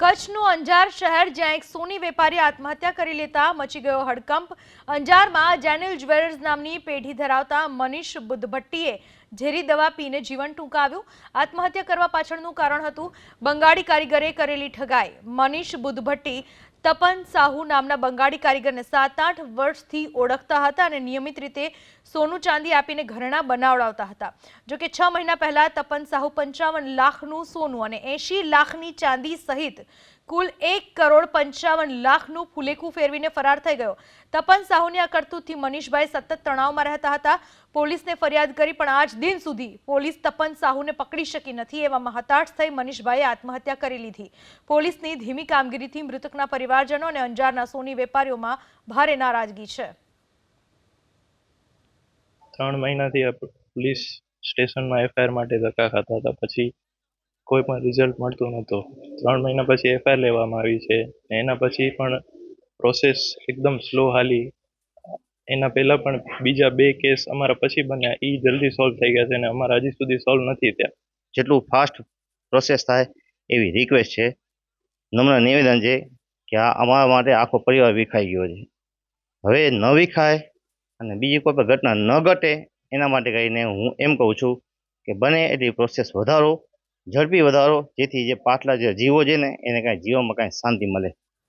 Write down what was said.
કચ્છનું અંજાર શહેર જ્યાં એક સોની વેપારી આત્મહત્યા કરી લેતા મચી ગયો હડકંપ। અંજારમાં જેનિલ જ્વેલર્સ નામની પેઢી ધરાવતા મનીષ બુદ્ધભટ્ટીએ ઝેરી દવા પીને જીવન ટૂંકાવ્યું। આત્મહત્યા કરવા પાછળનું કારણ હતું બંગાળી કારીગરે કરેલી ઠગાઈ। મનીષ બુદ્ધભટ્ટી તપન સાહુ નામના બંગાળી કારીગરને 7-8 વર્ષથી ઓળખતા હતા અને નિયમિત રીતે સોનું ચાંદી આપીને ઘરેણાં બનાવડાવતા હતા। જો કે 6 મહિના પહેલા તપન સાહુ 55 લાખનું સોનું અને 80 લાખની ચાંદી સહિત કુલ 1 કરોડ 55 લાખનું ફુલેકું ફેરવીને ફરાર થઈ ગયો। તપન સાહુની આ કરતૂતથી મનીષભાઈ સતત તણાવમાં રહેતા હતા। પોલીસને ફરિયાદ કરી પણ આજ દિન સુધી પોલીસ તપન સાહુને પકડી શકી નથી। એવામાં હતાશ થઈ મનીષભાઈએ આત્મહત્યા કરી લીધી। પોલીસની ધીમી કામગીરીથી મૃતકના પરિવારજનો અને અંજારના સોની વેપારીઓમાં ભારે નારાજગી છે। 3 મહિનાથી પોલીસ સ્ટેશનમાં એફઆઈઆર માટે ધક્કા ખાતા હતા, પછી કોઈ પણ રિઝલ્ટ મળતું નહોતું। 3 મહિના પછી એફઆઈઆર લેવામાં આવી છે। એના પછી પણ પ્રોસેસ એકદમ સ્લો હાલી। એના પહેલા પણ બીજા 2 કેસ અમારા પછી બન્યા, એ જલ્દી સોલ્વ થઈ ગયા છે અને અમારા હજી સુધી સોલ્વ નથી થયા। જેટલું ફાસ્ટ પ્રોસેસ થાય એવી રિક્વેસ્ટ છે, નમ્ર નિવેદન છે કે આ અમારા માટે આખો પરિવાર વિખાઈ ગયો છે। હવે ન વિખાય અને બીજી કોઈ પણ ઘટના ન ઘટે એના માટે કરીને હું એમ કહું છું કે બને એટલી પ્રોસેસ વધારો, ઝડપી વધારો, જેથી જે પાછલા જે જીવો છે ને એને કાંઈ જીવવામાં કાંઈ શાંતિ મળે।